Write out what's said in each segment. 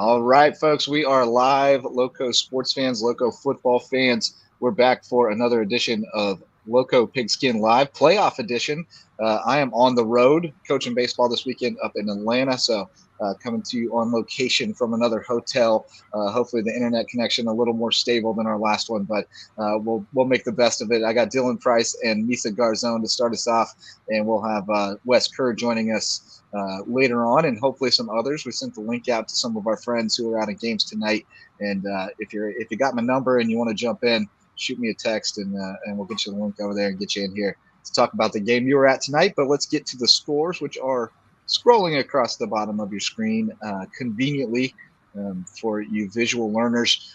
All right, folks, we are live. Loco sports fans, Loco football fans. We're back for another edition of Loco Pigskin Live, playoff edition. I am on the road coaching baseball this weekend up in Atlanta, so coming to you on location from another hotel. Hopefully, the internet connection a little more stable than our last one, but we'll make the best of it. I got Dylan Price and Misa Garzone to start us off, and we'll have Wes Kerr joining us later on, and hopefully some others. We sent the link out to some of our friends who are out of games tonight, and if you got my number and you want to jump in, shoot me a text, and we'll get you the link over there and get you in here to talk about the game you were at tonight. But let's get to the scores, which are scrolling across the bottom of your screen conveniently. For you visual learners,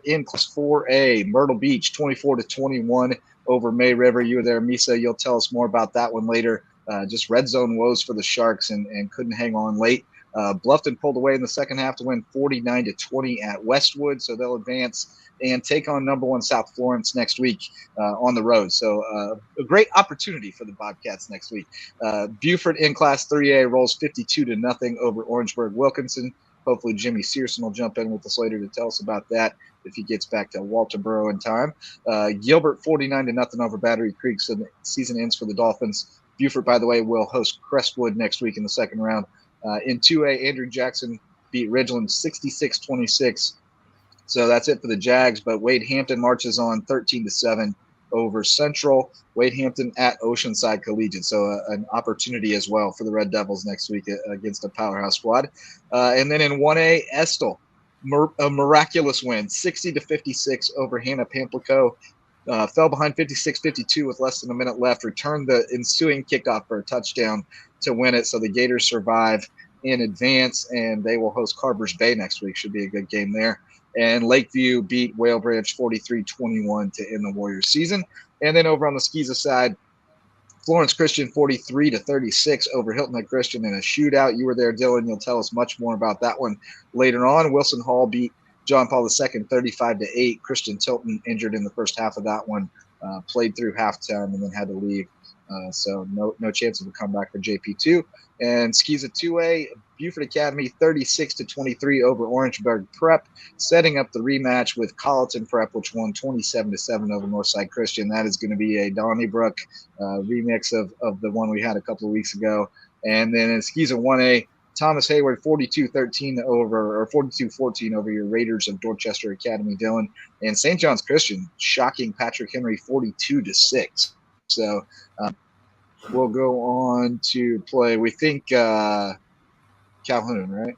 in Class 4A, Myrtle Beach 24-21 over May River. You were there, Misa. You'll tell us more about that one later. Just red zone woes for the Sharks and couldn't hang on late. Bluffton pulled away in the second half to win 49-20 at Westwood, so they'll advance and take on number one South Florence next week on the road. So a great opportunity for the Bobcats next week. Buford in Class 3A rolls 52-0 over Orangeburg Wilkinson. Hopefully Jimmy Searson will jump in with us later to tell us about that if he gets back to Walterboro in time. Gilbert 49-0 over Battery Creek, so the season ends for the Dolphins. Buford, by the way, will host Crestwood next week in the second round. In 2A, Andrew Jackson beat Ridgeland 66-26. So that's it for the Jags, but Wade Hampton marches on 13-7 over Central. Wade Hampton at Oceanside Collegiate, so an opportunity as well for the Red Devils next week against a powerhouse squad. And then in 1A, Estill, a miraculous win, 60-56 over Hannah Pamplico. Fell behind 56-52 with less than a minute left, returned the ensuing kickoff for a touchdown to win it. So the Gators survive in advance, and they will host Carver's Bay next week. Should be a good game there. And Lakeview beat Whale Branch 43-21 to end the Warriors season. And then over on the Skeeza side, Florence Christian 43-36 over Hilton Head Christian in a shootout. You were there, Dylan. You'll tell us much more about that one later on. Wilson Hall beat John Paul II 35-8. Christian Tilton injured in the first half of that one, played through halftime and then had to leave. So no chance of a comeback for JP2. And Skeeza 2A, Buford Academy 36-23 over Orangeburg Prep, setting up the rematch with Colleton Prep, which won 27-7 over Northside Christian. That is going to be a Donnybrook remix of the one we had a couple of weeks ago. And then in Skeeza 1A, Thomas Hayward 42-13 over, or 42-14 over your Raiders of Dorchester Academy, Dylan. And St. John's Christian shocking Patrick Henry 42-6. So we'll go on to play, we think, Calhoun, right?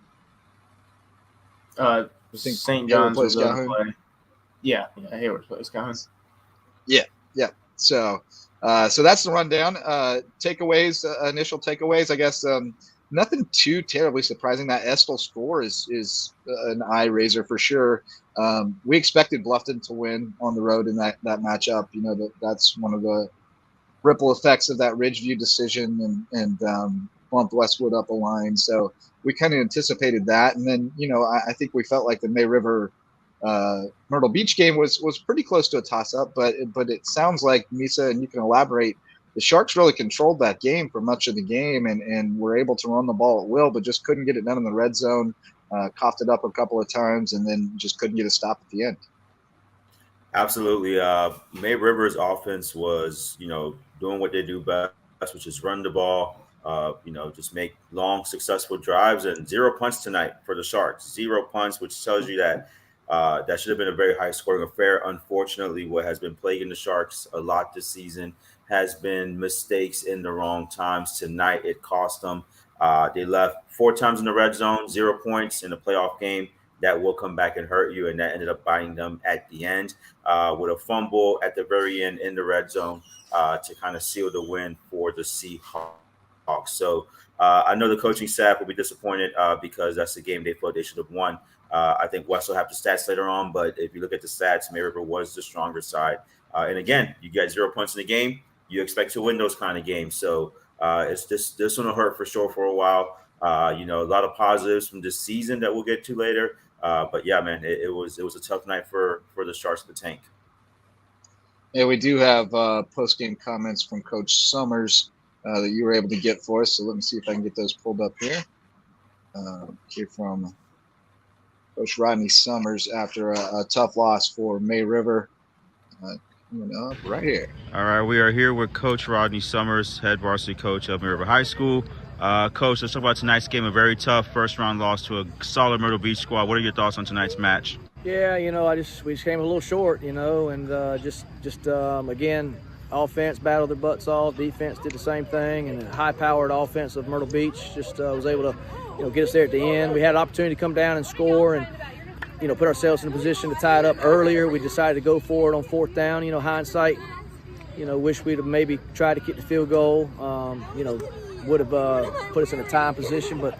I think St. John's plays Calhoun. Play. Yeah, Hayward plays Calhoun. Yeah. So that's the rundown. Takeaways, initial takeaways, I guess. Nothing too terribly surprising. That Estill score is an eye raiser for sure. We expected Bluffton to win on the road in that matchup. You know, that's one of the ripple effects of that Ridgeview decision and bumped Westwood up a line. So we kind of anticipated that. And then, you know, I think we felt like the May River Myrtle Beach game was pretty close to a toss-up, but it sounds like, Misa, and you can elaborate, the Sharks really controlled that game for much of the game and were able to run the ball at will, but just couldn't get it done in the red zone, coughed it up a couple of times, and then just couldn't get a stop at the end. Absolutely. May River's offense was, doing what they do best, which is run the ball, just make long, successful drives, and 0 punts tonight for the Sharks. 0 punts, which tells you that that should have been a very high-scoring affair. Unfortunately, what has been plaguing the Sharks a lot this season has been mistakes in the wrong times. Tonight, it cost them. They left 4 times in the red zone, 0 points in a playoff game. That will come back and hurt you, and that ended up biting them at the end with a fumble at the very end in the red zone to kind of seal the win for the Seahawks. So I know the coaching staff will be disappointed because that's the game they thought they should have won. I think West will have the stats later on, but if you look at the stats, May River was the stronger side. And again, you get 0 points in the game, you expect to win those kind of games. So it's this one will hurt for sure for a while. A lot of positives from this season that we'll get to later. But yeah, man, it was a tough night for the Sharks of the Tank. Yeah, we do have post-game comments from Coach Summers that you were able to get for us. So let me see if I can get those pulled up here. Here from Coach Rodney Summers after a tough loss for May River. Coming up right here. All right, we are here with Coach Rodney Summers, head varsity coach of May River High School. Coach, let's talk about tonight's game. A very tough first-round loss to a solid Myrtle Beach squad. What are your thoughts on tonight's match? Yeah, we just came a little short, and again, offense battled their butts off. Defense did the same thing, and a high-powered offense of Myrtle Beach just was able to, get us there at the end. We had an opportunity to come down and score and, put ourselves in a position to tie it up earlier. We decided to go for it on fourth down. Hindsight, wish we'd have maybe tried to kick the field goal. Would have put us in a tying position, but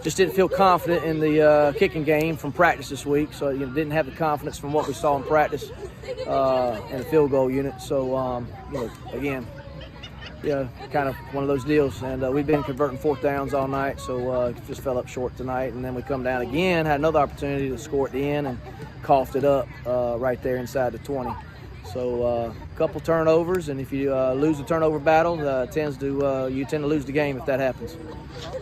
just didn't feel confident in the kicking game from practice this week. So didn't have the confidence from what we saw in practice in the field goal unit. So again, kind of one of those deals. And we've been converting fourth downs all night, so just fell up short tonight. And then we come down again, had another opportunity to score at the end, and coughed it up right there inside the 20. So a couple turnovers, and if you lose the turnover battle, you tend to lose the game if that happens.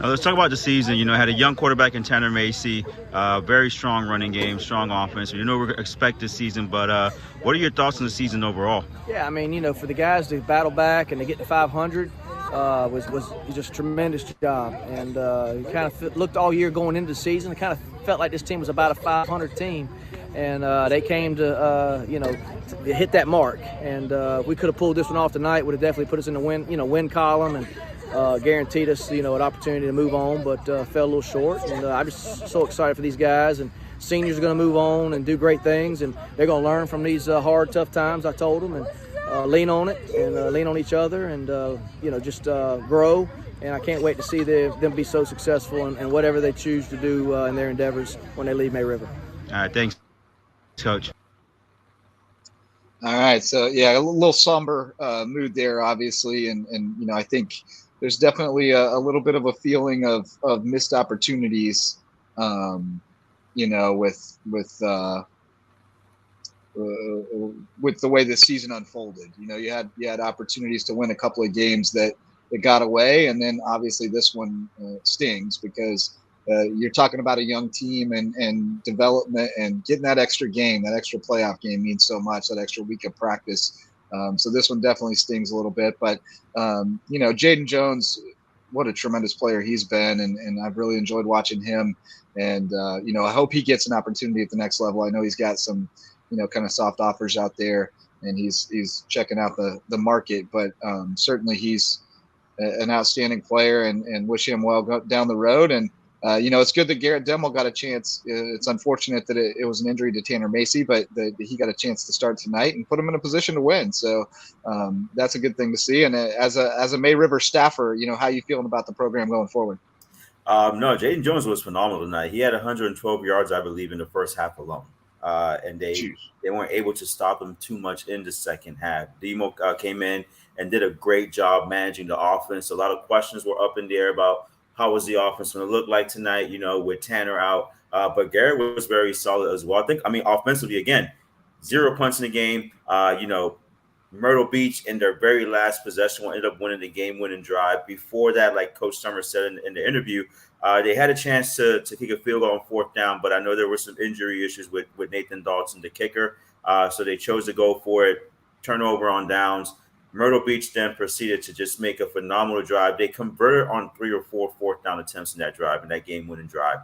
Now let's talk about the season. Had a young quarterback in Tanner Macy, very strong running game, strong offense. We know we expect this season, but what are your thoughts on the season overall? Yeah, for the guys to battle back and to get to 500 was just a tremendous job. And kind of looked all year going into the season. It kind of felt like this team was about a 500 team. And they came to, hit that mark. And we could have pulled this one off tonight. Would have definitely put us in the win column and guaranteed us, an opportunity to move on. But fell a little short. And I'm just so excited for these guys. And seniors are going to move on and do great things. And they're going to learn from these hard, tough times. I told them, and lean on it and lean on each other, and just grow. And I can't wait to see them be so successful in whatever they choose to do in their endeavors when they leave May River. All right, thanks, Coach. All right, so yeah, a little somber mood there, obviously, and I think there's definitely a little bit of a feeling of missed opportunities, with the way the season unfolded. You had opportunities to win a couple of games that got away, and then obviously this one stings because you're talking about a young team and development, and getting that extra game, that extra playoff game means so much, that extra week of practice. So this one definitely stings a little bit. But, Jaden Jones, what a tremendous player he's been, and I've really enjoyed watching him. And, I hope he gets an opportunity at the next level. I know he's got some, kind of soft offers out there, and he's checking out the market. But certainly he's an outstanding player, and wish him well down the road. And, it's good that Garrett Demmel got a chance. It's unfortunate that it was an injury to Tanner Macy, but he got a chance to start tonight and put him in a position to win. So that's a good thing to see. And as a May River staffer, how you feeling about the program going forward? No, Jaden Jones was phenomenal tonight. He had 112 yards, I believe, in the first half alone. And they weren't able to stop him too much in the second half. Demo came in and did a great job managing the offense. A lot of questions were up in the air about how was the offense going to look like tonight, with Tanner out. But Garrett was very solid as well. Offensively, again, 0 punts in the game. Myrtle Beach in their very last possession will end up winning the game-winning drive. Before that, like Coach Summers said in the interview, they had a chance to kick a field goal on fourth down, but I know there were some injury issues with Nathan Dodson, the kicker. So they chose to go for it, turnover on downs. Myrtle Beach then proceeded to just make a phenomenal drive. They converted on 3 or 4 fourth down attempts in that drive, in that game-winning drive,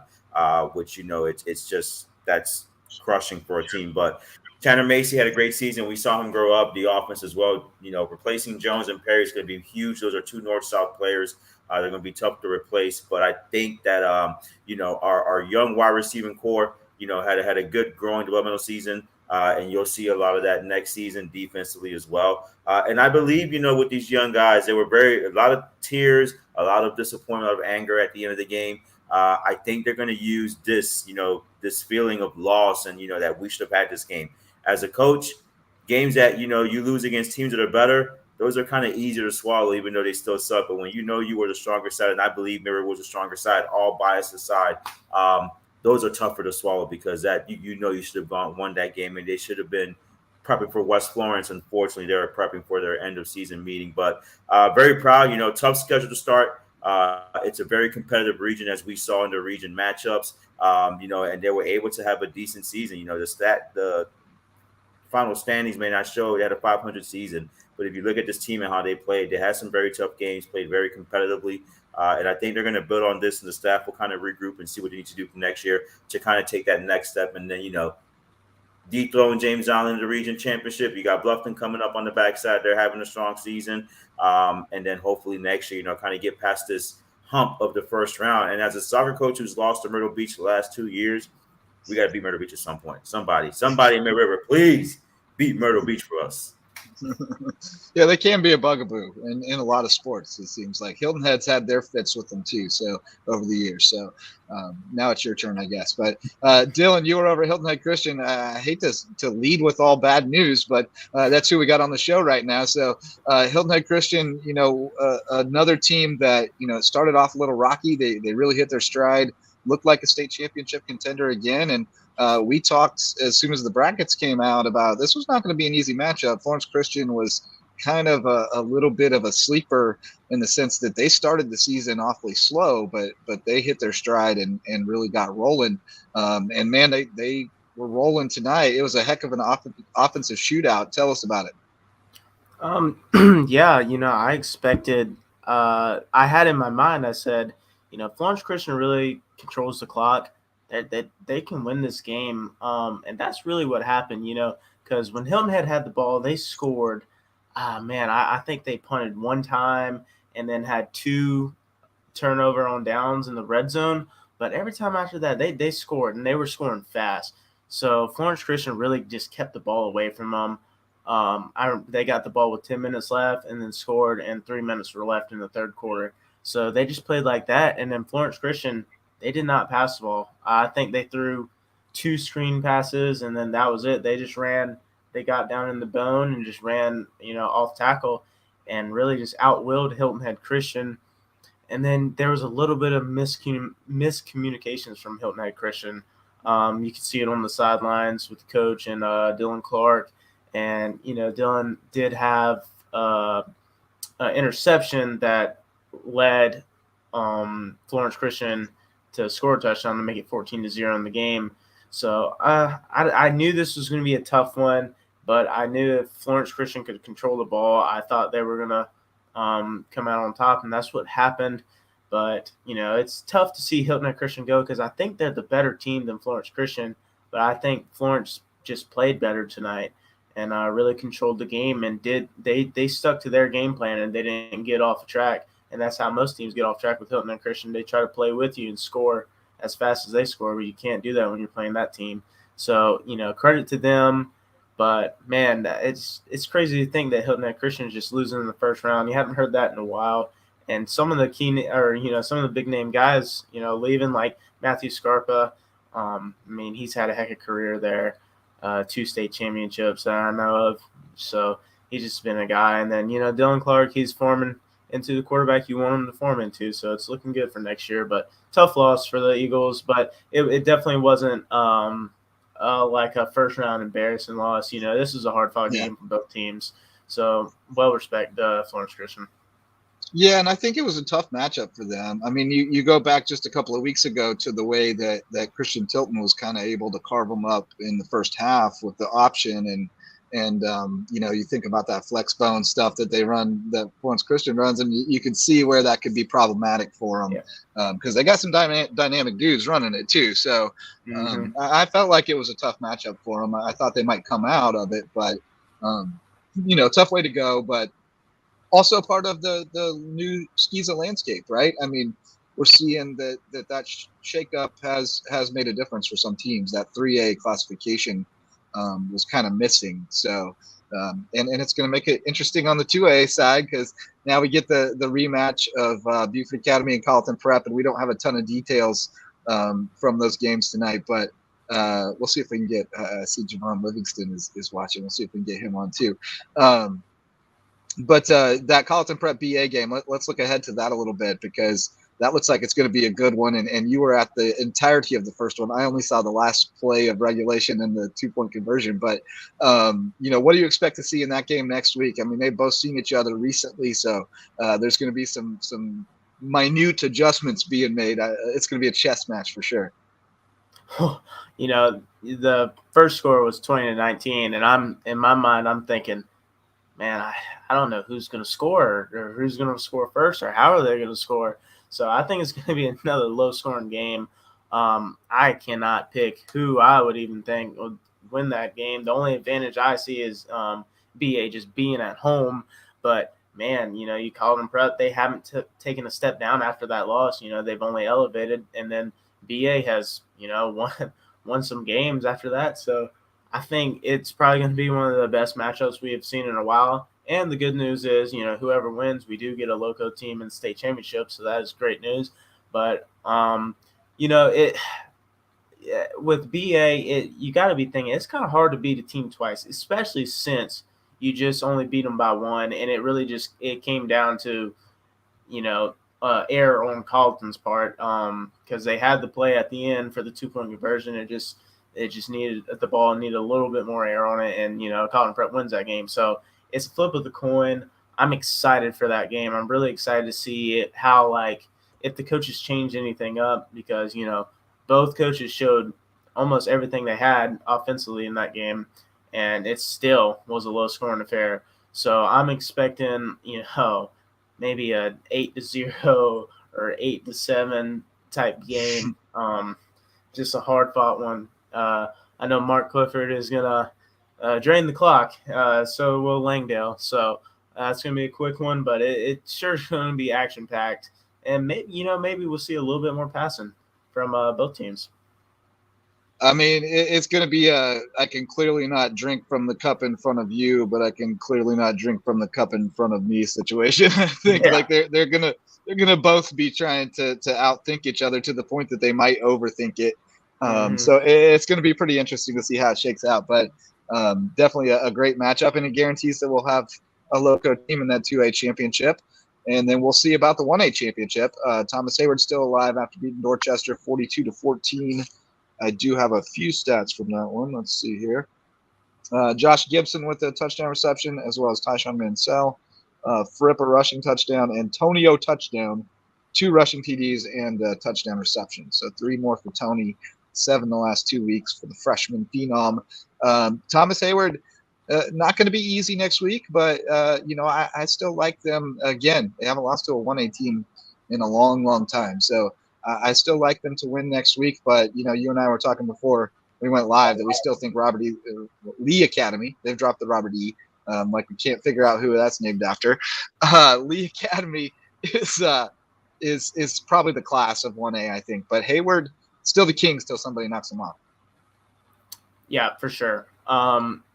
which, it's just that's crushing for a team. But Tanner Macy had a great season. We saw him grow up, the offense as well. Replacing Jones and Perry is going to be huge. Those are two north-south players. They're going to be tough to replace. But I think that, our young wide receiving core, had a good growing developmental season. And you'll see a lot of that next season defensively as well. And I believe, with these young guys, there were a lot of tears, a lot of disappointment, a lot of anger at the end of the game. I think they're going to use this, this feeling of loss and, that we should have had this game. As a coach, games that, you lose against teams that are better, those are kind of easier to swallow, even though they still suck. But when you were the stronger side, and I believe Mary was the stronger side, all bias aside, those are tougher to swallow because that you should have won that game, and they should have been prepping for West Florence. Unfortunately, they were prepping for their end of season meeting. But very proud, tough schedule to start. It's a very competitive region, as we saw in the region matchups. And they were able to have a decent season. The final standings may not show they had a 500 season, but if you look at this team and how they played, they had some very tough games, played very competitively. And I think they're going to build on this, and the staff will kind of regroup and see what they need to do for next year to kind of take that next step. And then, dethrone James Island in the region championship. You got Bluffton coming up on the backside. They're having a strong season. And then hopefully next year, kind of get past this hump of the first round. And as a soccer coach who's lost to Myrtle Beach the last 2 years, we got to beat Myrtle Beach at some point. Somebody in Mid River, please beat Myrtle Beach for us. Yeah, they can be a bugaboo in a lot of sports. It seems like Hilton Head's had their fits with them too. So over the years, now it's your turn, I guess. But Dylan, you were over at Hilton Head Christian. I hate to lead with all bad news, but that's who we got on the show right now. So Hilton Head Christian, another team that started off a little rocky. They really hit their stride. Looked like a state championship contender again, and we talked as soon as the brackets came out about this was not going to be an easy matchup. Florence Christian was kind of a little bit of a sleeper in the sense that they started the season awfully slow, but they hit their stride and really got rolling. And man, they were rolling tonight. It was a heck of an offensive shootout. Tell us about it. Yeah, I expected. I had in my mind. I said, Florence Christian really controls the clock. That they can win this game, and that's really what happened. Because when Hilton Head had the ball, they scored. I think they punted one time and then had 2 turnover on downs in the red zone. But every time after that, they scored, and they were scoring fast. So Florence Christian really just kept the ball away from them. They got the ball with 10 minutes left and then scored, and 3 minutes were left in the third quarter. So they just played like that. And then Florence Christian, they did not pass the ball. I think they threw 2 screen passes, and then that was it. They just ran. They got down in the bone and just ran, off tackle, and really just outwilled Hilton Head Christian. And then there was a little bit of miscommunications from Hilton Head Christian. You could see it on the sidelines with the coach and Dylan Clark. And, Dylan did have an interception that led Florence Christian to score a touchdown to make it 14-0 in the game. So I knew this was going to be a tough one, but I knew if Florence Christian could control the ball, I thought they were going to come out on top, and that's what happened. But, it's tough to see Hilton Head Christian go because I think they're the better team than Florence Christian, but I think Florence just played better tonight and really controlled the game, and they stuck to their game plan, and they didn't get off the track. And that's how most teams get off track with Hilton Head Christian. They try to play with you and score as fast as they score, but you can't do that when you're playing that team. So, credit to them. But, man, it's crazy to think that Hilton Head Christian is just losing in the first round. You haven't heard that in a while. And some of the some of the big-name guys, leaving, like Matthew Scarpa. He's had a heck of a career there, 2 state championships that I know of. So he's just been a guy. And then, Dylan Clark, he's forming into the quarterback you want him to form into. So it's looking good for next year. But tough loss for the Eagles. But it definitely wasn't like a first-round embarrassing loss. This is a hard-fought game for both teams. So well-respect Florence Christian. Yeah, and I think it was a tough matchup for them. You go back just a couple of weeks ago to the way that Christian Tilton was kind of able to carve them up in the first half with the option, and you think about that flex bone stuff that they run, that Florence Christian runs, and you can see where that could be problematic for them because they got some dynamic dudes running it too. So I felt like it was a tough matchup for them. I thought they might come out of it, but tough way to go, but also part of the new SCISA landscape, right? We're seeing that shakeup has made a difference for some teams. That 3A classification was kind of missing. So, and it's going to make it interesting on the 2A side because now we get the rematch of Buford Academy and Colleton Prep, and we don't have a ton of details from those games tonight, but we'll see if we can get see Javon Livingston is watching. We'll see if we can get him on too. But that Colleton Prep BA game, let's look ahead to that a little bit because that looks like it's going to be a good one. And you were at the entirety of the first one. I only saw the last play of regulation and the 2-point conversion. But, what do you expect to see in that game next week? They've both seen each other recently. So there's going to be some minute adjustments being made. It's going to be a chess match for sure. The first score was 20-19, and in my mind, I'm thinking, man, I don't know who's going to score or who's going to score first or how are they going to score. So I think it's going to be another low-scoring game. I cannot pick who I would even think would win that game. The only advantage I see is BA just being at home. But, man, you called them Prep. They haven't taken a step down after that loss. They've only elevated. And then BA has, won some games after that. So I think it's probably going to be one of the best matchups we have seen in a while. And the good news is, whoever wins, we do get a Lowco team in the state championship. So that is great news. But, with BA, you got to be thinking it's kind of hard to beat a team twice, especially since you just only beat them by one. And it really it came down to, error on Carlton's part because they had the play at the end for the 2-point conversion. It just needed the ball needed a little bit more air on it, and Carlton Prep wins that game. So it's a flip of the coin. I'm excited for that game. I'm really excited to see if the coaches change anything up because both coaches showed almost everything they had offensively in that game, and it still was a low-scoring affair. So I'm expecting maybe a 8-0 or 8-7 type game. Just a hard-fought one. I know Mark Clifford is gonna drain the clock. So will Langdale. So it's gonna be a quick one, but it's sure gonna be action-packed. And maybe we'll see a little bit more passing from both teams. I mean, it's going to be I can clearly not drink from the cup in front of you, but I can clearly not drink from the cup in front of me situation. I think they're gonna both be trying to outthink each other to the point that they might overthink it. So it's going to be pretty interesting to see how it shakes out. But definitely a great matchup, and it guarantees that we'll have a Lowco team in that 2A championship. And then we'll see about the 1A championship. Thomas Hayward's still alive after beating Dorchester 42-14. I do have a few stats from that one. Let's see here. Josh Gibson with a touchdown reception, as well as Tyshawn Mansell. Fripp a rushing touchdown. Antonio touchdown. 2 rushing TDs and a touchdown reception. So 3 more for Tony. 7 the last 2 weeks for the freshman phenom. Thomas Hayward, not going to be easy next week, but, I still like them. Again, they haven't lost to a 1A team in a long, long time. So I still like them to win next week. But, you and I were talking before we went live that we still think Robert E. Lee Academy, they've dropped the Robert E. We can't figure out who that's named after. Lee Academy is probably the class of 1A, I think. But Hayward, still the king, still somebody knocks him off. Yeah, for sure.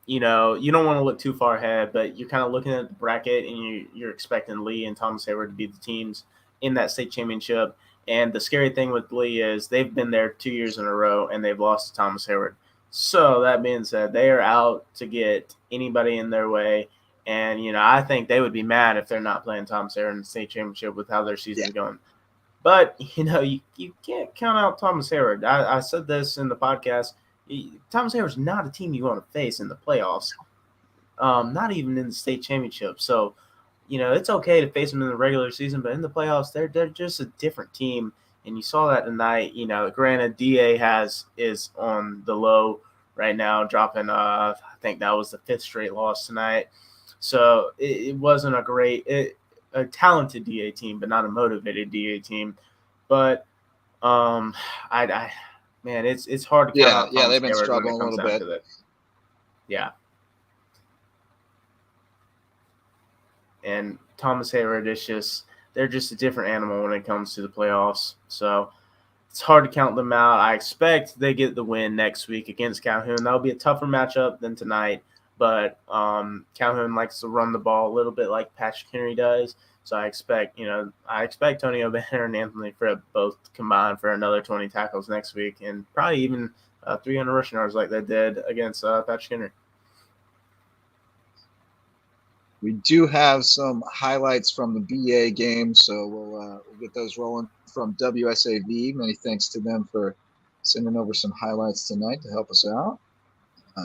You don't want to look too far ahead, but you're kind of looking at the bracket and you're expecting Lee and Thomas Hayward to be the teams in that state championship. And the scary thing with Lee is they've been there 2 years in a row and they've lost to Thomas Hayward. So that being said, they are out to get anybody in their way. And, I think they would be mad if they're not playing Thomas Hayward in the state championship with how their season is going. But, you can't count out Thomas Hayward. I said this in the podcast. Thomas Hayward's not a team you want to face in the playoffs, not even in the state championship. So, it's okay to face them in the regular season, but in the playoffs, they're just a different team. And you saw that tonight. Granted, DA is on the low right now, dropping. I think that was the 5th straight loss tonight. So it wasn't a talented DA team, but not a motivated DA team. But man, it's hard to count out. Yeah, they've been struggling a little bit. Yeah. And Thomas Hayward they're just a different animal when it comes to the playoffs. So it's hard to count them out. I expect they get the win next week against Calhoun. That'll be a tougher matchup than tonight. But Calhoun likes to run the ball a little bit like Patrick Henry does. So I expect Tony O'Banner and Anthony Fripp both combined for another 20 tackles next week and probably even 300 rushing yards like they did against Patrick Henry. We do have some highlights from the BA game, so we'll get those rolling from WSAV. Many thanks to them for sending over some highlights tonight to help us out.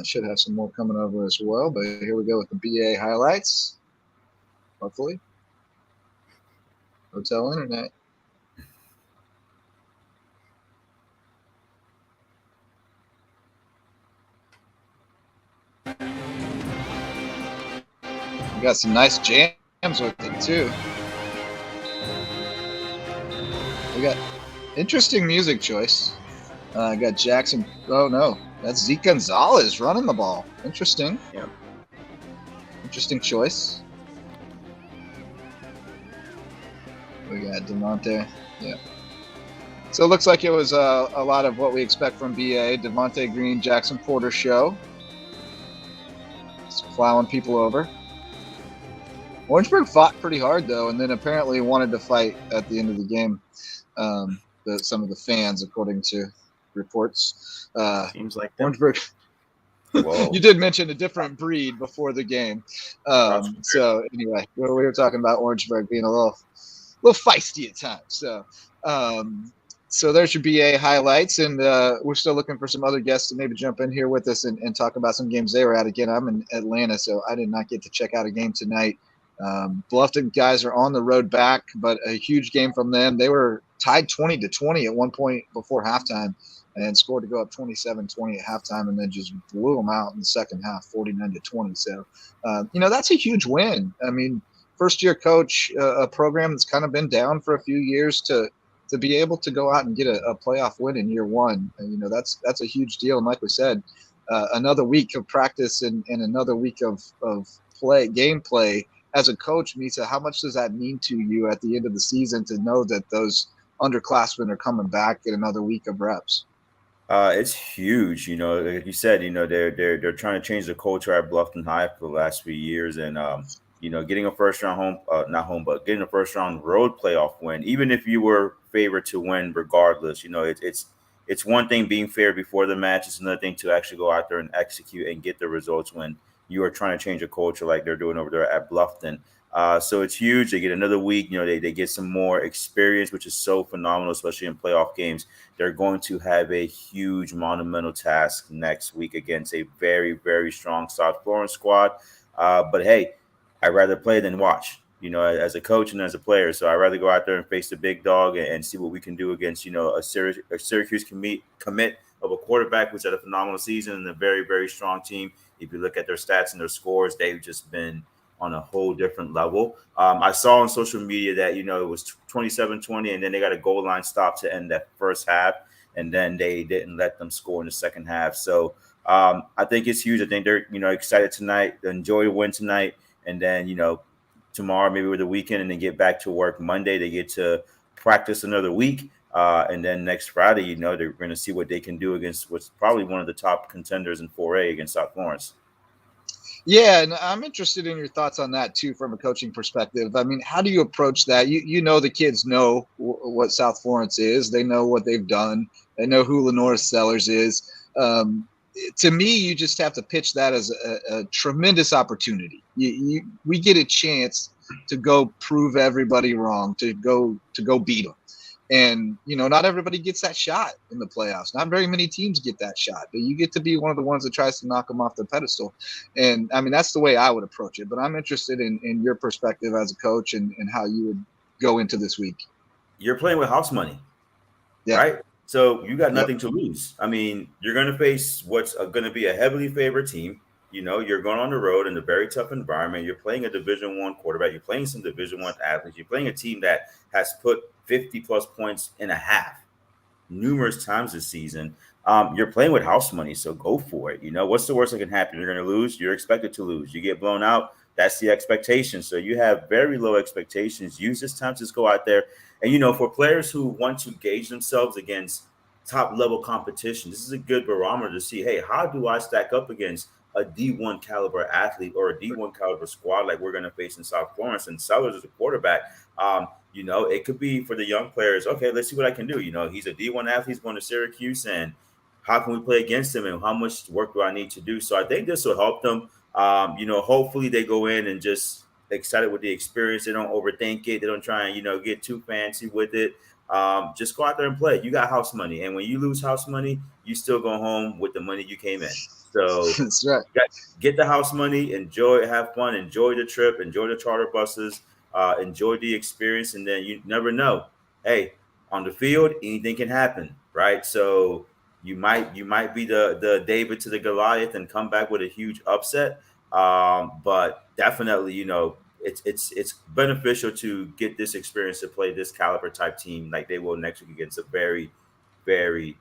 Should have some more coming over as well, but here we go with the BA highlights. Hopefully. Hotel internet. got some nice jams with it too. We got interesting music choice. I got Jackson. Oh no, that's Zeke Gonzalez running the ball. Interesting. Yeah. Interesting choice. We got Devontae. Yeah. So it looks like it was a lot of what we expect from BA. Devontae Green, Jackson Porter show. Just plowing people over. Orangeburg fought pretty hard though, and then apparently wanted to fight at the end of the game. Some of the fans, according to reports. Seems like them. Orangeburg. You did mention a different breed before the game. So anyway, we were talking about Orangeburg being a little feisty at times. So there's your BA highlights, and we're still looking for some other guests to maybe jump in here with us and talk about some games they were at. Again, I'm in Atlanta, so I did not get to check out a game tonight. Bluffton guys are on the road back, but a huge game from them. They were tied 20-20 at one point before halftime and scored to go up 27-20 at halftime, and then just blew them out in the second half, 49-20. So, that's a huge win. I mean, first-year coach, a program that's kind of been down for a few years to be able to go out and get a playoff win in year one. And, that's a huge deal. And like we said, another week of practice and another week of gameplay as a coach, Misa, how much does that mean to you at the end of the season to know that those underclassmen are coming back in another week of reps? It's huge. Like you said, they're trying to change the culture at Bluffton High for the last few years, and getting a first round getting a first round road playoff win, even if you were favored to win, regardless, it's one thing being fair before the match. It's another thing to actually go out there and execute and get the results when you are trying to change a culture like they're doing over there at Bluffton. So it's huge. They get another week. They get some more experience, which is so phenomenal, especially in playoff games. They're going to have a huge monumental task next week against a very, very strong South Florence squad. But hey, I'd rather play than watch, as a coach and as a player. So I'd rather go out there and face the big dog and see what we can do against, a Syracuse commit of a quarterback who's had a phenomenal season and a very, very strong team. If you look at their stats and their scores, they've just been on a whole different level. I saw on social media that, it was 27-20, and then they got a goal line stop to end that first half, and then they didn't let them score in the second half. So I think it's huge. I think they're, excited tonight, enjoy the win tonight, and then, tomorrow, maybe with the weekend, and then get back to work Monday. They get to practice another week. And then next Friday, they're going to see what they can do against what's probably one of the top contenders in 4A against South Florence. Yeah, and I'm interested in your thoughts on that, too, from a coaching perspective. I mean, how do you approach that? The kids know what South Florence is. They know what they've done. They know who Lenora Sellers is. To me, you just have to pitch that as a tremendous opportunity. We get a chance to go prove everybody wrong, to go beat them. And, not everybody gets that shot in the playoffs. Not very many teams get that shot, but you get to be one of the ones that tries to knock them off the pedestal. And, I mean, that's the way I would approach it. But I'm interested in your perspective as a coach and how you would go into this week. You're playing with house money, right? So you got nothing to lose. I mean, you're going to face what's going to be a heavily favored team. You're going on the road in a very tough environment. You're playing a Division I quarterback. You're playing some Division I athletes. You're playing a team that has put 50-plus points in a half numerous times this season. You're playing with house money, so go for it. What's the worst that can happen? You're going to lose. You're expected to lose. You get blown out. That's the expectation. So you have very low expectations. Use this time to just go out there. And, for players who want to gauge themselves against top-level competition, this is a good barometer to see, hey, how do I stack up against a D1 caliber athlete or a D1 caliber squad like we're going to face in South Florence? And Sellers is a quarterback. It could be for the young players. Okay, let's see what I can do. He's a D1 athlete. He's going to Syracuse, and how can we play against him, and how much work do I need to do? So I think this will help them. Hopefully they go in and just excited with the experience. They don't overthink it. They don't try and, get too fancy with it. Just go out there and play. You got house money. And when you lose house money, you still go home with the money you came in. So that's right. Get the house money, enjoy, have fun, enjoy the trip, enjoy the charter buses, enjoy the experience. And then you never know. Hey, on the field, anything can happen, right? So you might be the David to the Goliath and come back with a huge upset. But definitely, it's beneficial to get this experience to play this caliber type team like they will next week against a very, very,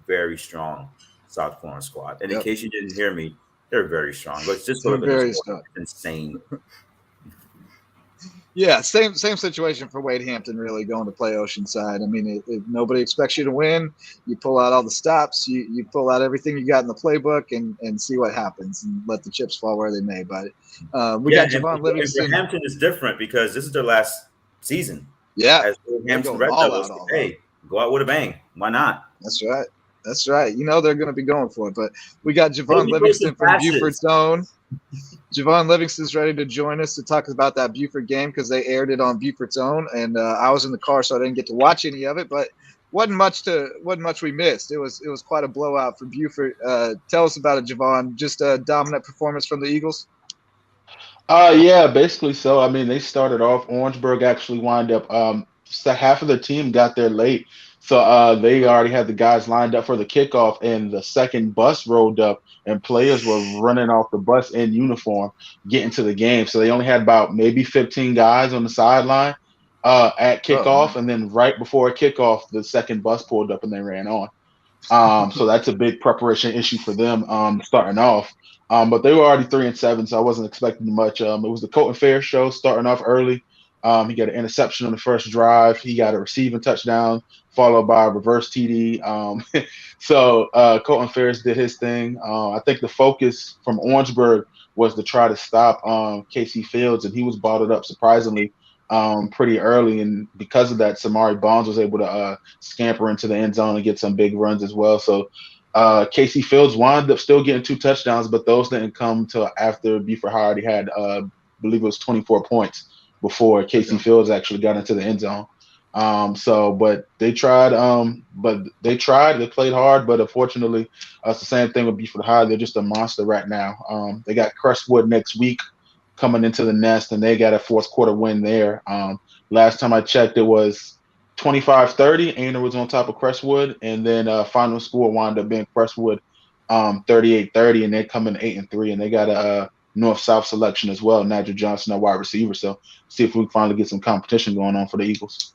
very strong South Florida squad. And in Yep. case you didn't hear me, they're very strong. Let's just go They're look at this very squad. strong. It's insane. Yeah, same situation for Wade Hampton. Really going to play Oceanside. I mean, nobody expects you to win. You pull out all the stops. You pull out everything you got in the playbook and see what happens and let the chips fall where they may. But we got Javon Livingston. And Hampton is different because this is their last season. Yeah, as Hampton Red Devils. Hey, go out with a bang. Why not? That's right. That's right. You know they're going to be going for it. But we got Javon Livingston from Buford's Own. Javon Livingston's ready to join us to talk about that Buford game because they aired it on Buford's Own, and I was in the car, so I didn't get to watch any of it. But wasn't much we missed. It was quite a blowout for Buford. Tell us about it, Javon. Just a dominant performance from the Eagles. Yeah, basically so. I mean, they started off. Orangeburg actually wound up. Half of the team got there late, so they already had the guys lined up for the kickoff, and the second bus rolled up, and players were running off the bus in uniform, getting to the game. So they only had about maybe 15 guys on the sideline at kickoff, and then right before kickoff, the second bus pulled up and they ran on. So that's a big preparation issue for them starting off. But they were already 3-7, so I wasn't expecting much. It was the Colton Fair show starting off early. He got an interception on the first drive. He got a receiving touchdown, followed by a reverse TD. So Colton Ferris did his thing. I think the focus from Orangeburg was to try to stop Casey Fields, and he was bottled up surprisingly pretty early. And because of that, Samari Bonds was able to scamper into the end zone and get some big runs as well. So Casey Fields wound up still getting 2 touchdowns, but those didn't come till after Buford already had, I believe it was 24 points before Casey Fields actually got into the end zone. But they tried, they played hard, but unfortunately, it's the same thing with Buford High. They're just a monster right now. They got Crestwood next week coming into the nest, and they got a fourth quarter win there. Last time I checked, it was 25-30. Ainer was on top of Crestwood, and then final score wound up being Crestwood 38-30, and they're coming 8-3, and they got a north-south selection as well. Nigel Johnson, a wide receiver. So see if we can finally get some competition going on for the Eagles.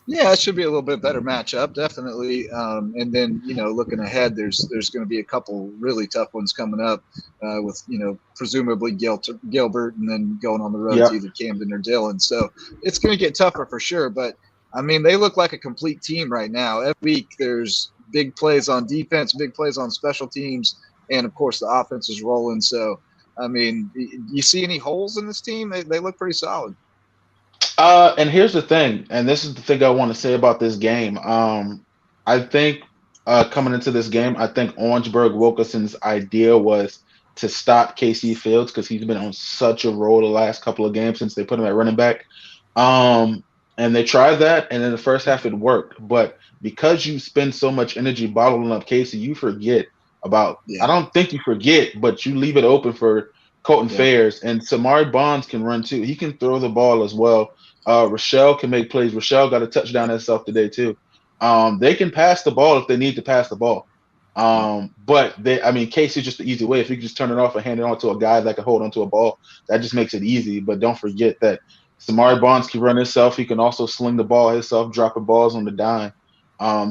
Yeah, it should be a little bit better matchup, definitely. And then, looking ahead, there's going to be a couple really tough ones coming up with, presumably Gilbert, and then going on the road to either Camden or Dillon. So it's going to get tougher for sure. But, I mean, they look like a complete team right now. Every week there's big plays on defense, big plays on special teams, and, of course, the offense is rolling. So, I mean, you see any holes in this team? They look pretty solid. And here's the thing, and this is the thing I want to say about this game. I think coming into this game, I think Orangeburg Wilkinson's idea was to stop Casey Fields because he's been on such a roll the last couple of games since they put him at running back. And they tried that, and in the first half it worked. But because you spend so much energy bottling up Casey, you forget about I don't think you forget, but you leave it open for Colton Fairs, and Samari Bonds can run too. He can throw the ball as well. Rochelle can make plays. Rochelle got a touchdown herself today too. They can pass the ball if they need to pass the ball. But Casey's just the easy way. If you can just turn it off and hand it on to a guy that can hold onto a ball, that just makes it easy. But don't forget that Samari Bonds can run himself. He can also sling the ball himself, dropping balls on the dime.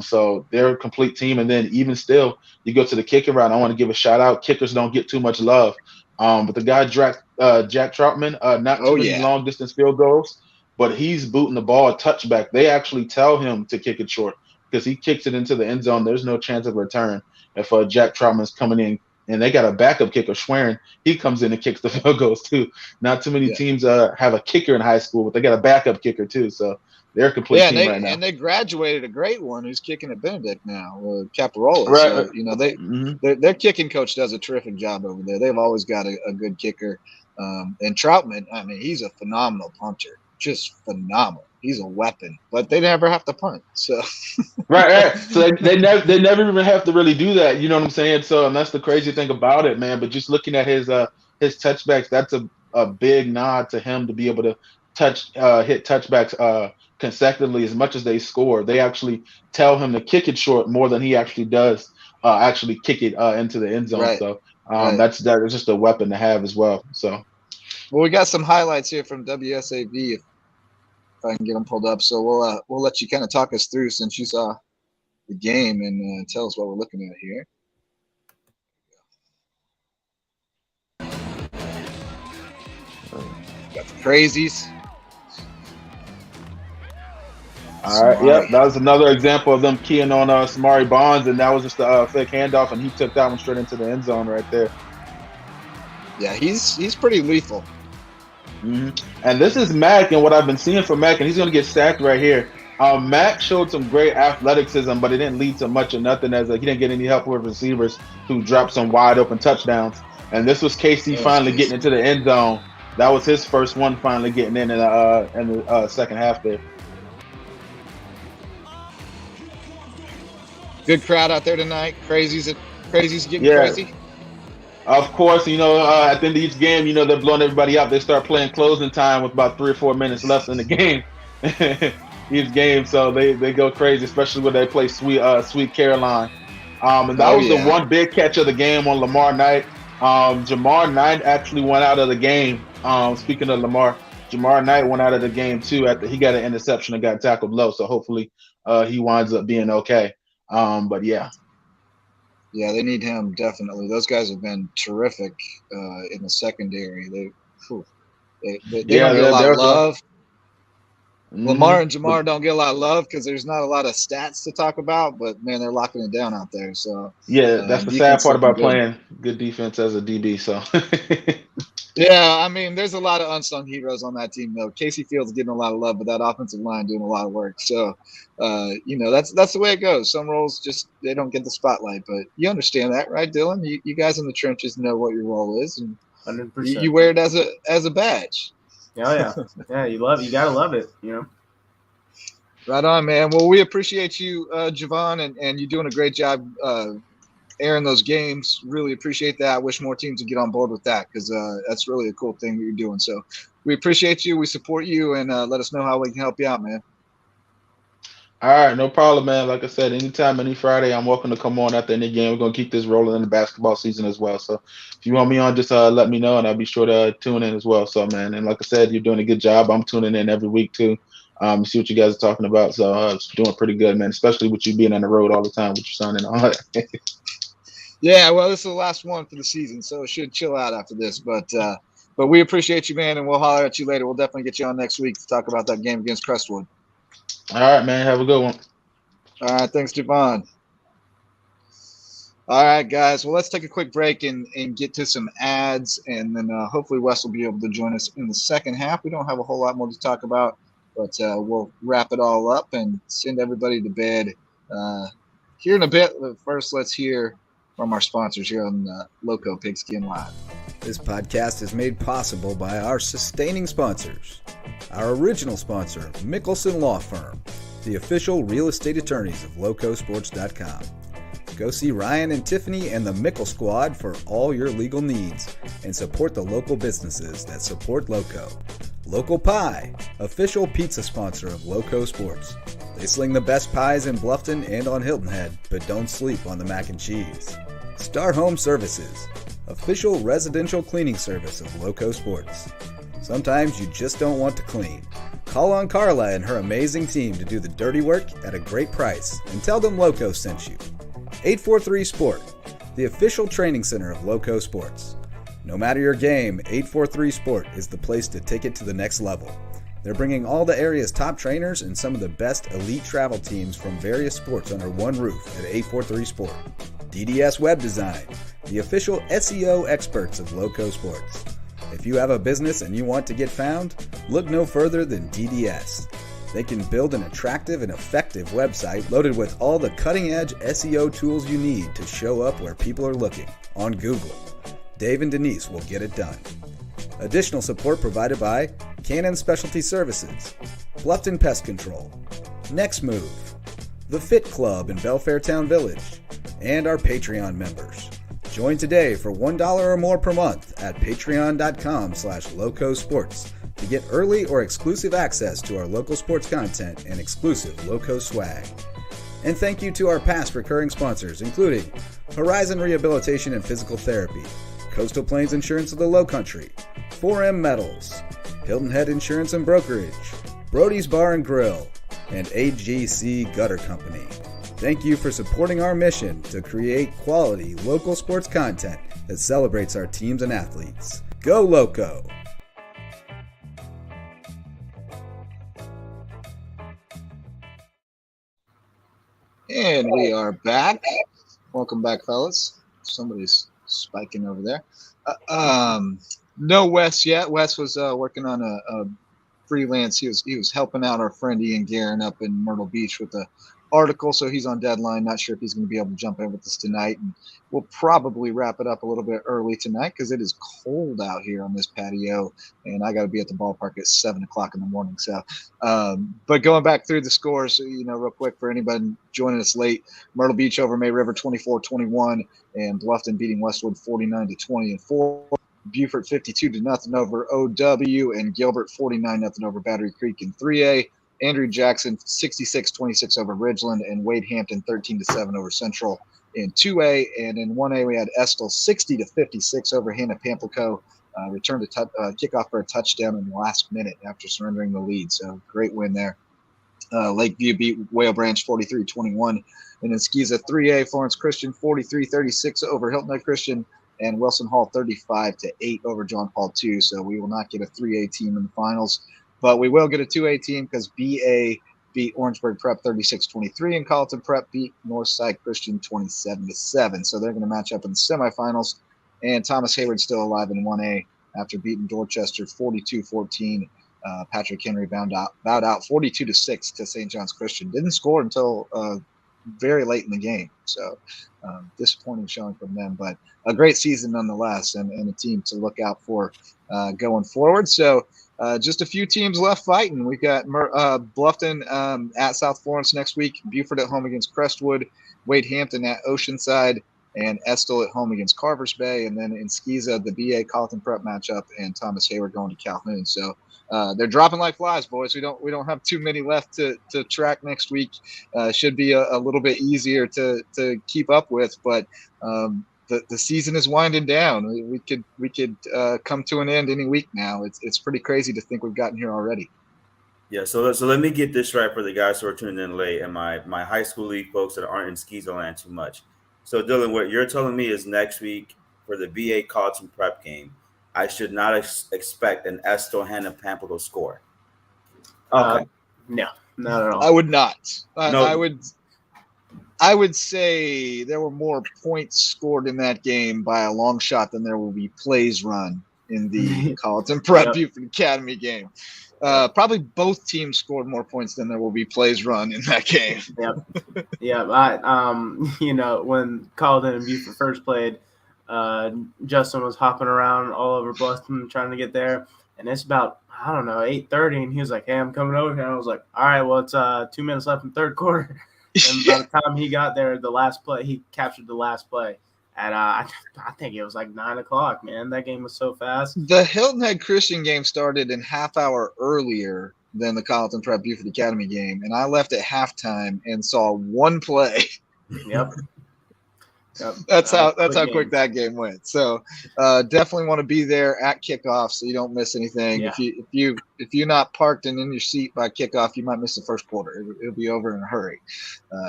So they're a complete team. And then even still, you go to the kicking round. I want to give a shout out. Kickers don't get too much love. But the guy Jack Troutman, not too many long distance field goals, but he's booting the ball a touchback. They actually tell him to kick it short because he kicks it into the end zone. There's no chance of return if Jack Troutman's coming in. And they got a backup kicker, Schwerin. He comes in and kicks the field goals too. Not too many teams have a kicker in high school, but they got a backup kicker too. So they're a complete team right now. And they graduated a great one who's kicking at Benedict now, Caparola. Right. So, their kicking coach does a terrific job over there. They've always got a good kicker. And Troutman, I mean, he's a phenomenal punter, just phenomenal. He's a weapon, but they never have to punt. So right. So they never even have to really do that. You know what I'm saying? So, and that's the crazy thing about it, man. But just looking at his touchbacks, that's a big nod to him to be able to hit touchbacks consecutively as much as they score. They actually tell him to kick it short more than he actually does actually kick it into the end zone. Right. So that is just a weapon to have as well. So Well, we got some highlights here from WSAV if I can get them pulled up. So we'll let you kind of talk us through since you saw the game and tell us what we're looking at here. Got the crazies. All right, yep, that was another example of them keying on Samari Bonds, and that was just a fake handoff, and he took that one straight into the end zone right there. Yeah, he's pretty lethal. Mm-hmm. And this is Mack, and what I've been seeing from Mack, and he's going to get sacked right here. Mack showed some great athleticism, but it didn't lead to much of nothing as he didn't get any help with receivers who dropped some wide open touchdowns. And this was KC finally getting into the end zone. That was his first one finally getting in the second half there. Good crowd out there tonight. Crazies getting crazy. Of course, at the end of each game, they're blowing everybody up. They start playing closing time with about 3 or 4 minutes left in the game. Each game, so they go crazy, especially when they play Sweet Caroline. And that was the one big catch of the game on Lamar Knight. Jamar Knight actually went out of the game. Speaking of Lamar, Jamar Knight went out of the game too after he got an interception and got tackled low. So hopefully he winds up being okay. But yeah. Yeah, they need him definitely. Those guys have been terrific in the secondary. They don't get a lot of love. Mm-hmm. Lamar and Jamar don't get a lot of love because there's not a lot of stats to talk about. But man, they're locking it down out there. So yeah, that's the sad part about playing good defense as a DB. So yeah, I mean, there's a lot of unsung heroes on that team though. Casey Fields getting a lot of love, but that offensive line doing a lot of work. So that's the way it goes. Some roles just they don't get the spotlight, but you understand that, right, Dylan? You guys in the trenches know what your role is, and 100%. You wear it as a badge. Oh yeah, you gotta love it, Right on, man. Well, we appreciate you, Javon, and you're doing a great job airing those games. Really appreciate that. I wish more teams would get on board with that because that's really a cool thing that you're doing. So we appreciate you. We support you, and let us know how we can help you out, man. All right, no problem, man. Like I said, anytime, any Friday, I'm welcome to come on after any game. We're going to keep this rolling in the basketball season as well. So if you want me on, just let me know, and I'll be sure to tune in as well. So, man, and like I said, you're doing a good job. I'm tuning in every week, too. See what you guys are talking about. So it's doing pretty good, man, especially with you being on the road all the time with your son and all that. Yeah, well, this is the last one for the season, so it should chill out after this. But we appreciate you, man, and we'll holler at you later. We'll definitely get you on next week to talk about that game against Crestwood. All right, man. Have a good one. All right. Thanks, Javon. All right, guys. Well, let's take a quick break and get to some ads, and then hopefully Wes will be able to join us in the second half. We don't have a whole lot more to talk about, but we'll wrap it all up and send everybody to bed here in a bit. But first, let's hear from our sponsors here on Lowco Pigskin Live. This podcast is made possible by our sustaining sponsors. Our original sponsor, Mickelson Law Firm, the official real estate attorneys of LowcoSports.com. Go see Ryan and Tiffany and the Mickle Squad for all your legal needs and support the local businesses that support Lowco. Local Pie, official pizza sponsor of Lowco Sports. They sling the best pies in Bluffton and on Hilton Head, but don't sleep on the mac and cheese. Star Home Services, official residential cleaning service of Lowco Sports. Sometimes you just don't want to clean. Call on Carla and her amazing team to do the dirty work at a great price and tell them Lowco sent you. 843 Sport, the official training center of Lowco Sports. No matter your game, 843 Sport is the place to take it to the next level. They're bringing all the area's top trainers and some of the best elite travel teams from various sports under one roof at 843 Sport. DDS Web Design, the official SEO experts of Lowco Sports. If you have a business and you want to get found, look no further than DDS. They can build an attractive and effective website loaded with all the cutting-edge SEO tools you need to show up where people are looking, on Google. Dave and Denise will get it done. Additional support provided by Cannon Specialty Services, Bluffton Pest Control, Next Move, The Fit Club in Belfairtown Village, and our Patreon members. Join today for $1 or more per month at patreon.com/LowcoSports to get early or exclusive access to our local sports content and exclusive Lowco swag. And thank you to our past recurring sponsors, including Horizon Rehabilitation and Physical Therapy, Coastal Plains Insurance of the Lowcountry, 4M Metals, Hilton Head Insurance and Brokerage, Brody's Bar and Grill, and AGC Gutter Company. Thank you for supporting our mission to create quality local sports content that celebrates our teams and athletes. Go Loco! And we are back. Welcome back, fellas. Somebody's spiking over there. No Wes yet. Wes was working on a freelance. He was helping out our friend Ian Guerin up in Myrtle Beach with the article, so he's on deadline. Not sure if he's going to be able to jump in with us tonight, and we'll probably wrap it up a little bit early tonight because it is cold out here on this patio, and I got to be at the ballpark at 7:00 in the morning. So, but going back through the scores, real quick for anybody joining us late: Myrtle Beach over May River 24-21, and Bluffton beating Westwood 49-20 and 4. Beaufort 52-0 over OW, and Gilbert 49-0 over Battery Creek in 3A. Andrew Jackson 66-26 over Ridgeland, and Wade Hampton 13-7 over Central in 2A. And in 1A, we had Estill 60-56 over Hannah Pamplico. Returned a kickoff for a touchdown in the last minute after surrendering the lead. So great win there. Lakeview beat Whale Branch 43-21. And in Skeeza 3A, Florence Christian 43-36 over Hilton Head Christian, and Wilson Hall 35-8 over John Paul II. So we will not get a 3A team in the finals, but we will get a 2A team because BA beat Orangeburg Prep 36-23, and Colleton Prep beat Northside Christian 27-7. So they're going to match up in the semifinals. And Thomas Hayward's still alive in 1A after beating Dorchester 42-14. Patrick Henry bowed out 42-6 to St. John's Christian. Didn't score until very late in the game. So disappointing showing from them, but a great season nonetheless, and a team to look out for going forward. So just a few teams left fighting. We've got Bluffton at South Florence next week, Beaufort at home against Crestwood, Wade Hampton at Oceanside, and Estill at home against Carvers Bay. And then in Skeeza, the BA Colleton Prep matchup, and Thomas Hayward going to Calhoun. So they're dropping like flies, boys. We don't have too many left to track next week. Should be a little bit easier to keep up with, but the season is winding down. We could come to an end any week now. It's pretty crazy to think we've gotten here already. Yeah, so let me get this right for the guys who are tuning in late and my high school league folks that aren't in Skeeza land too much. So Dylan, what you're telling me is next week for the BA Colleton Prep game, I should not expect an Estill Hannah Pamplico score. Okay. No, not at all. I would not. No. I would say there were more points scored in that game by a long shot than there will be plays run in the Colleton Prep Beaufort Academy game. Probably both teams scored more points than there will be plays run in that game. Yep. When Colleton and Beaufort first played, Justin was hopping around all over Boston trying to get there, and it's about 8:30, and he was like, "Hey, I'm coming over here." And I was like, "All right, well, it's 2 minutes left in the third quarter." And by the time he got there, the last play, he captured the last play. And I think it was like 9 o'clock, man. That game was so fast. The Hilton Head Christian game started an half hour earlier than the Colleton Prep Beaufort Academy game, and I left at halftime and saw one play. Yep. That's how quick that game went. So definitely want to be there at kickoff so you don't miss anything. Yeah. If you're not parked and in your seat by kickoff, you might miss the first quarter. It'll be over in a hurry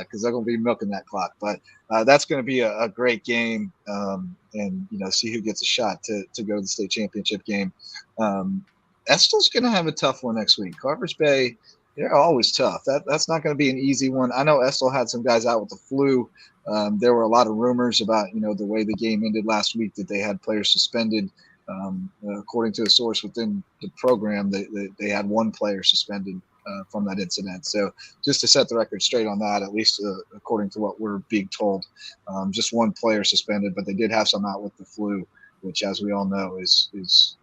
because they're going to be milking that clock. But that's going to be a great game, and see who gets a shot to go to the state championship game. Estill's going to have a tough one next week. Carvers Bay, they're always tough. That's not going to be an easy one. I know Estill had some guys out with the flu. There were a lot of rumors about, the way the game ended last week, that they had players suspended. According to a source within the program, they had one player suspended from that incident. So just to set the record straight on that, at least according to what we're being told, just one player suspended, but they did have some out with the flu, which, as we all know, is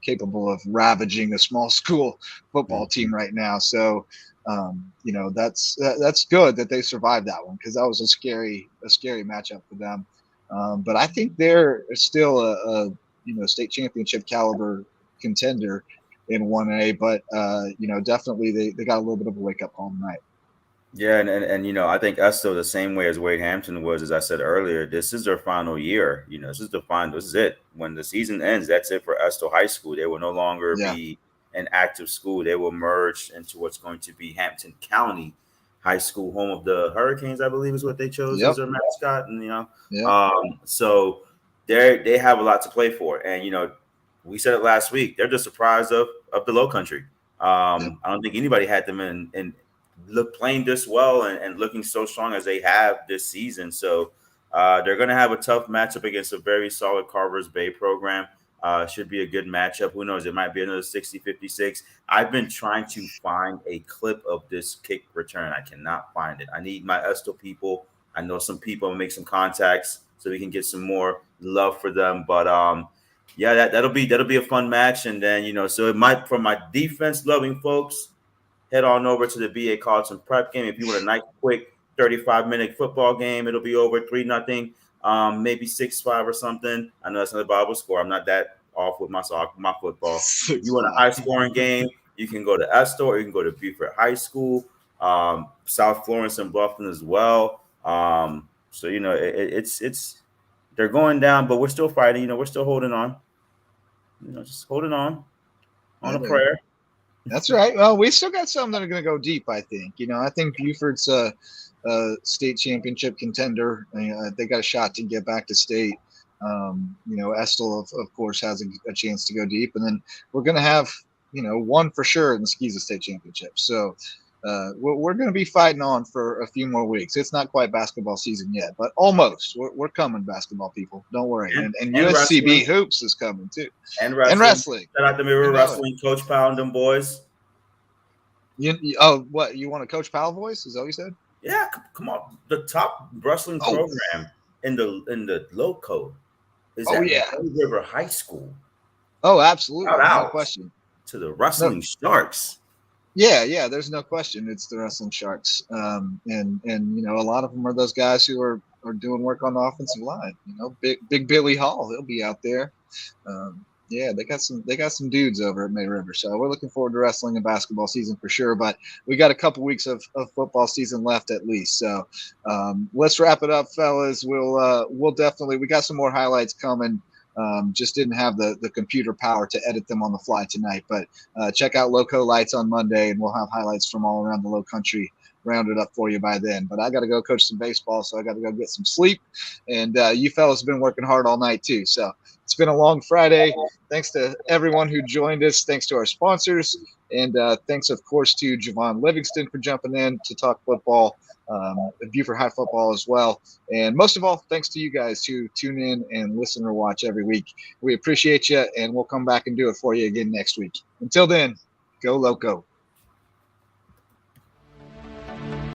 capable of ravaging a small school football team right now. So that's good that they survived that one, because that was a scary matchup for them. But I think they're still a state championship caliber contender in 1A. But definitely they got a little bit of a wake up call tonight. Yeah, and you know, I think Estill the same way as Wade Hampton was, as I said earlier. This is their final year. You know, this is it. When the season ends, that's it for Estill High School. They will no longer Yeah. be an active school. They will merge into what's going to be Hampton County High School, home of the Hurricanes, I believe is what they chose as Yep. their mascot. And you know, Yeah. so they have a lot to play for. And you know, we said it last week. They're just surprised of the Lowcountry. Yep. I don't think anybody had them in look playing this well and looking so strong as they have this season. So they're going to have a tough matchup against a very solid Carver's Bay program. Should be a good matchup. Who knows? It might be another 60-56. I've been trying to find a clip of this kick return. I cannot find it. I need my Estill people. I know some people, make some contacts so we can get some more love for them. But yeah, that'll be a fun match. And then, you know, so it might, for my defense loving folks, head on over to the BA Carlton prep game. If you want a nice, quick 35-minute football game, it'll be over 3-0, maybe 6-5 or something. I know that's not a Bible score. I'm not that off with my football. If you want a high-scoring game, you can go to Estill or you can go to Beaufort High School, South Florence and Bluffton as well. So, you know, it's they're going down, but we're still fighting. You know, we're still holding on. You know, just holding on a prayer. That's right. Well, we still got some that are going to go deep, I think. You know, I think Buford's a state championship contender. They got a shot to get back to state. You know, Estill, of course, has a chance to go deep. And then we're going to have, you know, one for sure in the Skeeza State Championship. So we're going to be fighting on for a few more weeks. It's not quite basketball season yet, but almost. We're coming, basketball people. Don't worry. And USCB wrestling. Hoops is coming, too. And wrestling. Shout out to Mirror Wrestling, Coach Powell and them boys. What? You want a Coach Powell voice? Is that what you said? Yeah, come on. The top wrestling program in the Lowco is at Red River High School. Oh, absolutely. Shout no out question. To the Wrestling Sharks. Yeah, there's no question. It's the Wrestling Sharks. And you know, a lot of them are those guys who are doing work on the offensive line. You know, big Billy Hall, he'll be out there. Yeah, they got some dudes over at May River. So we're looking forward to wrestling and basketball season for sure. But we got a couple weeks of football season left at least. So let's wrap it up, fellas. We'll definitely, we got some more highlights coming. Just didn't have the computer power to edit them on the fly tonight. But check out Lowco Lights on Monday, and we'll have highlights from all around the Lowcountry rounded up for you by then. But I got to go coach some baseball, so I got to go get some sleep. And you fellas have been working hard all night too. So it's been a long Friday. Thanks to everyone who joined us. Thanks to our sponsors. And thanks, of course, to Javon Livingston for jumping in to talk football, Beaufort High football as well. And most of all, thanks to you guys who tune in and listen or watch every week. We appreciate you, and we'll come back and do it for you again next week. Until then, go Lowco.